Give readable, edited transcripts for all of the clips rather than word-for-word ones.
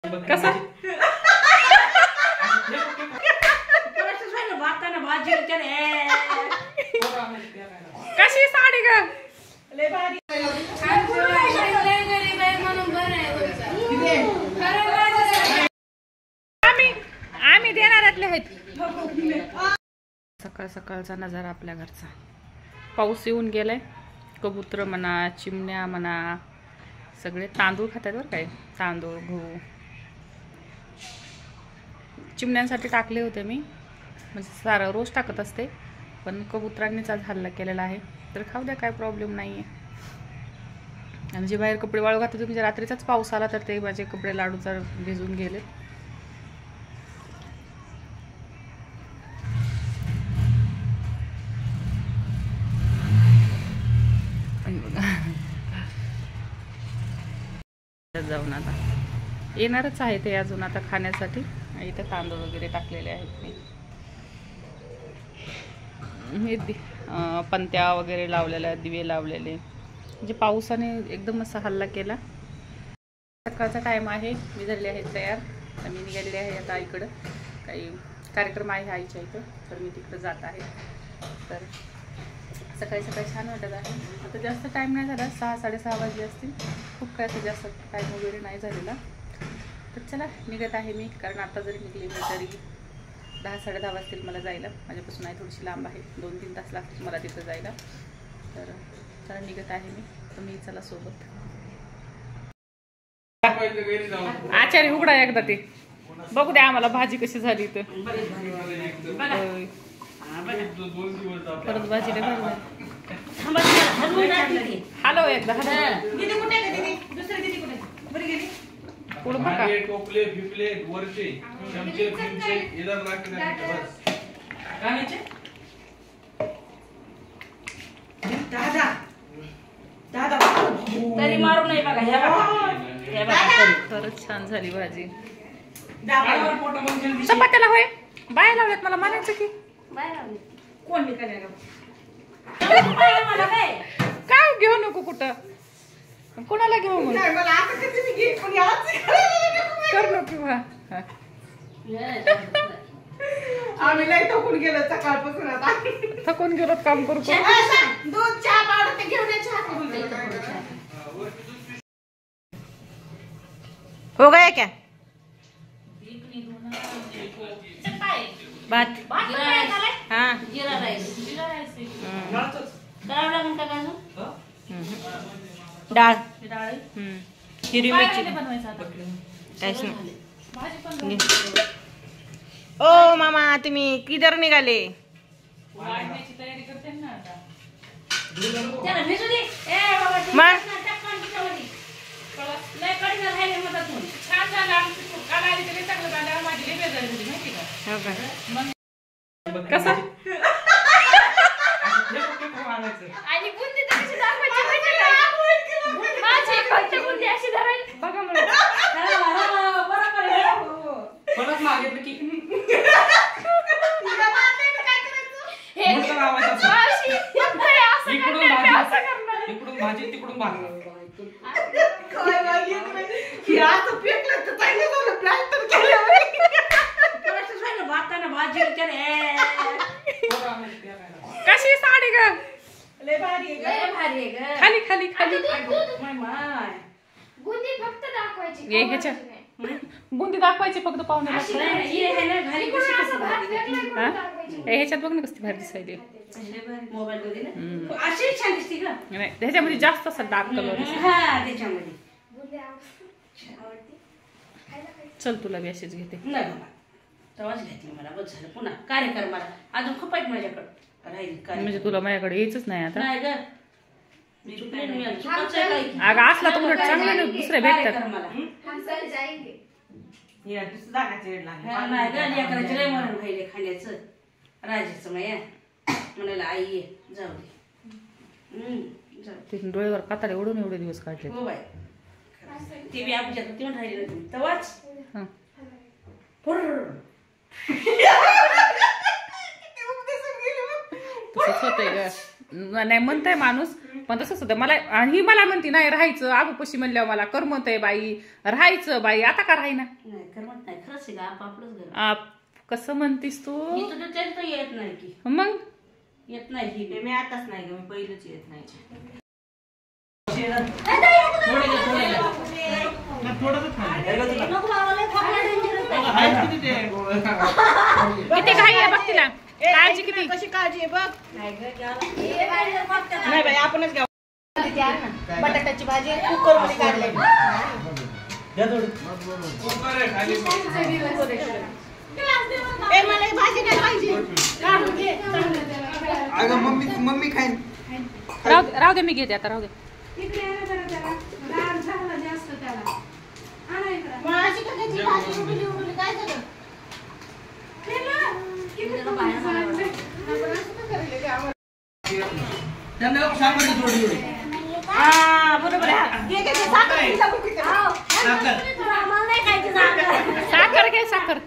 कसं कशी साडी ग आम्ही देणाऱ्यातले आहेत. सकाळ सकाळचा नजारा आपल्या घरचा. पाऊस येऊन गेलाय. कबूतर म्हणा, चिमण्या म्हणा, सगळे तांदूळ खातात बरं काय. तांदूळ, गहू चिमण्यांसाठी टाकले होते मी, म्हणजे सारं रोज टाकत असते, पण कबुतरांनीच आज हल्ला केलेला आहे, तर खाऊ द्या, काय प्रॉब्लेम नाही आहे. आणि जे बाहेर कपडे वाळू घातले तुम्ही, रात्रीचाच पाऊस आला तर ते माझे कपडे लाडूचा भिजून गेले. जाऊन आता येणारच आहे ते अजून आता खाण्यासाठी. इथं तांदूळ वगैरे टाकलेले आहेत मी. पंत्या वगैरे लावलेल्या, दिवे लावलेले, म्हणजे पावसाने एकदम असा हल्ला केला. सकाळचा टाइम आहे. मी झालेले आहे तयार. तर मी निघालेले आहे आता आईकडं. काही कार्यक्रम आहे आईच्या इथं, तर मी तिकडं जात आहे. तर सकाळी सकाळी छान वाटत आहे. आता जास्त टाईम नाही झाला, 6-6:30 वाजले असतील. खूप काय असं जास्त टाईम वगैरे नाही झालेला. तर चला निघत आहे मी, कारण आता जरी निघले मी तरी 10-10:30 वाजतील मला जायला. माझ्यापासून आहे थोडीशी लांब आहे, 2-3 तास लागतील मला तिथं जायला. तर चला निघत आहे मी, तुम्ही चला सोबत. आचार्य उघडा एकदा ते बघू द्या आम्हाला भाजी कशी झाली. तर परत भाजी हॅलो एकदा पुढं बघा. तरी मारू नाही बघा. खरंच छान झाली भाजी. चपात्याला होय बाय लावल्यात, मला म्हणायचं की कोण काय घेऊ नको कुठं, कोणाला घेऊ म्हणून कर नको किंवा आम्ही नाही थकून गेलो सकाळपासून. आता थकून गेलो काम करू. दूध चहा पावडर ते घेऊन चहा करून दे. हो गया क्या बात? हाँ जीरा राईस करावं लागेल का गाजर डाळ डाळ हिरवी मिरची काहीच नाही. ओ मामा तुम्ही किधर निघाले? तयारी करते ना आता. त्याला भिजू दे. ए बाबा लय कडी राहिले मदत होऊन छान झालं. आमची काल आली तरी चांगलं झालं. माझी लई बेजारी झाली माहिती का. कसं आणि बुंदी तर कशी दाखवायची माहिती का. माझी फक्त बुंदी अशी धरायची बघा मला बरोबर आहे. परत मागितलं की इकडून भाजी तिकडून भाजी. कशी साडी ग खाली खाली खाली बुंदी फक्त दाखवायची. ह्याच्या बुंदी दाखवायची फक्त पाहुण्याला. ह्याच्यात बघ ना कसली भारी दिसायली. नाही त्याच्यामध्ये जास्त असं डार्क कलर. चल तुला बी अशीच घेते. तेव्हाच घेतली मला. बस झालं पुन्हा कार्यक्रमाला अजून खूप आहेत माझ्याकडे राहील. म्हणजे तुला माझ्याकडे यायचंच नाही आता. नाही ग अगं असला तर उलट चांगलं नाही, दुसऱ्या भेटतात. खाण्याचं राजाचं माया म्हणाला आई ये जाऊ दे. डोळ्यावर काताडे ओढून एवढे दिवस काढले. हो बाय ते बी आमच्याकडे तेव्हा राहिले तेव्हाच तसंच होतंय ग. नाही म्हणताय माणूस, पण तसंच होतं मला. ही मला म्हणती नाही राहायचं, आगोपशी म्हणल्यावर मला करमत आहे बाई, राहायचं बाई. आता का राहीना? कसं म्हणतीस तू? येत नाही की मग येत नाही. मी आताच नाही, मी पहिलंच येत नाही. किती घाई आहे बघ तिला, काळजी किती. कशी काळजी आहे बघ. नाही बाई आपणच घ्या. बटाट्याची भाजी कुकर मध्ये काढली. मला भाजी नाही पाहिजे. मम्मी खाईन. राहू दे, मी घेते आता, राहू दे. काय झालं? बरोबर साखर घे, साखर.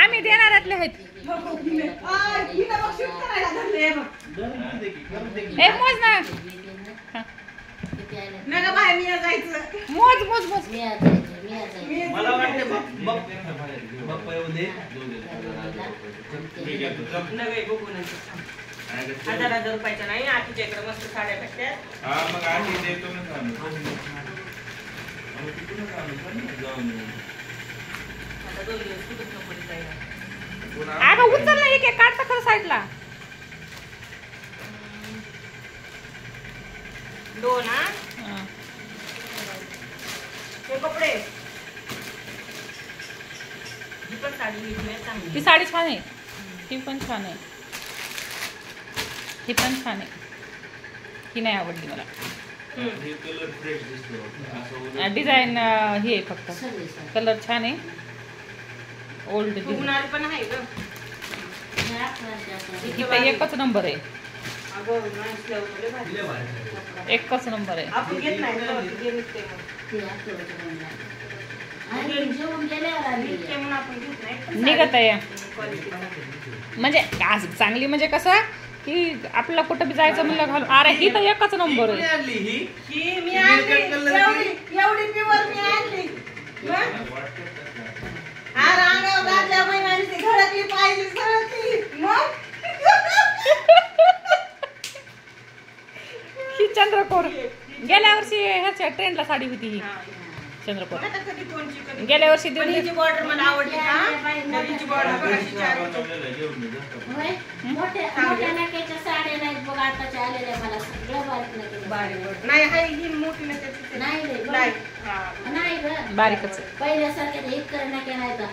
आम्ही देणाऱ्यातले आहेत. मोज ना, मोज मोज मोज. मला वाटते बाप्पा येऊ दे. 1000 रुपयाचा नाही. आठच्या इकडे मस्त साड्या भेटतात. हा मग आधी देतो ना सांगू. अगं उचल ना, एक एक काढता खरं साईडला. 2 हे कपडे. ही पण साडी चांगली. ती साडी छान आहे, ती पण छान आहे, ही पण छान आहे. ही नाही आवडली मला. डिझाईन ही आहे फक्त, कलर छान आहे. ओल्ड पण आहे ग. इथं एकच नंबर आहे, एकच नंबर आहे. आपण घेत नाही निघत आहे म्हणजे चांगली. म्हणजे कसं की आपल्याला कुठं बी जायचं म्हणलं घालून. अरे ही तर एकच नंबर आहे. एवढी प्युअर मी आणली. घरातली पाहिजे ही चंद्रकोर. गेल्या वर्षी ह्याच्या ट्रेंडला साडी होती ही चंद्रकोर. गेल्या वर्षी बॉर्डर मला आवडली. बारीकच पहिल्यासारख्या इतकं नाही नाही का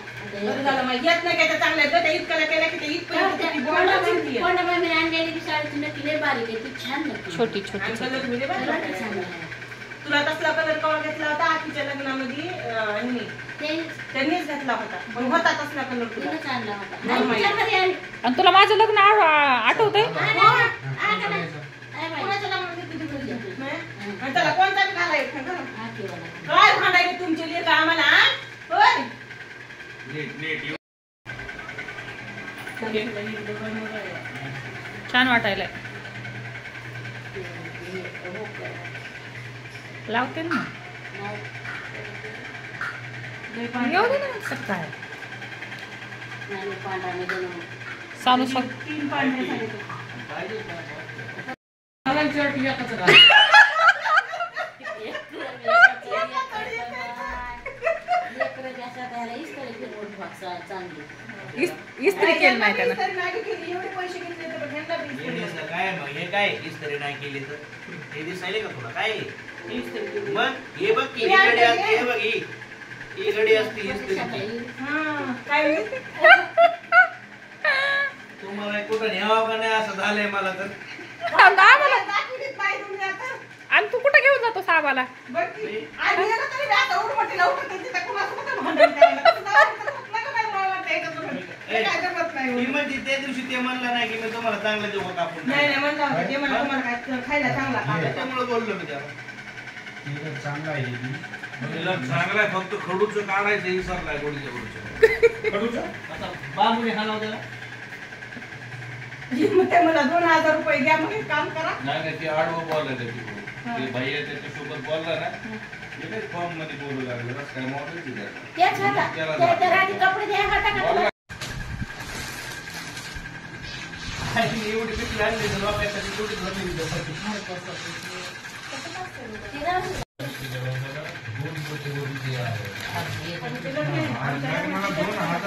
आणलेली साडी नक्की लय बारीक आहे, ती छान नक्की छोटी छोटी. तुला तसला कलर कवर घेतला होता आखीच्या लग्नामध्ये. त्यांनीच घेतला होता, पण होता तसला कलर. तिनंच आणला होता. आणि तुला माझं लग्न आठवतंय? त्याला कोणता घालायचं काय भांडायचे तुमचे लेख आम्हाला. होय छान वाटायला लावते ना. येऊ दे ना. काय सानू सांग. 3 पांढरे सांगितले. इस्त्री केलं नाही त्यानं. इस्त्री नाही केली, एवढे पैसे घेतले तर ह्यांना बी इस्त्री नाही. काय मग हे काय इस्त्री नाही केली तर हे दिसायले का तुला काय इस्त्री केली. मग हे बघ की ही घडी असते हे बघ ही घडी असते इस्त्रीची. हा, काय तुम्हाला कुठं न्यावं का नाही असं झालंय मला तर. दाखवलीत बाई तुम्ही आता. आणि तू कुठं घेऊन जातो साबाला? बघ की. आणि याला तरी बी आता उडमटीला उठत तिथं कुणाचं कुठं भांडण करायला. तसं जाऊन तर कुठलं का बाई मला वाटतं याच्यात तुम्ही. हे काय जमत नाही. मी म्हणजे त्या दिवशी ते म्हणलं नाही की मी तुम्हाला चांगलं जेवण कापून नाही नाही म्हणलं होतं ते मला तुम्हाला काय खायला चांगला का? त्याच्यामुळे बोललो मी त्याला. चांगला आहे तिला चांगलाय फक्त खडूचं काढायचं विसरलाय गोडीच्या खडूचं आता बांबुने हाणावं त्याला. मग ते मला 2000 रुपये द्या मग एक काम करा. नाही ते आडवं बोललं तिकडून ते भैया त्याच्यासोबत बोलला ना ते काही फॉर्म मध्ये बोलू लागलं रस काय मॉडेल त्याच हातात त्या रात्री कपडे द्या हाताकडे. एवढी किती आणली तर लोकांसाठी एवढी भरली मला 2000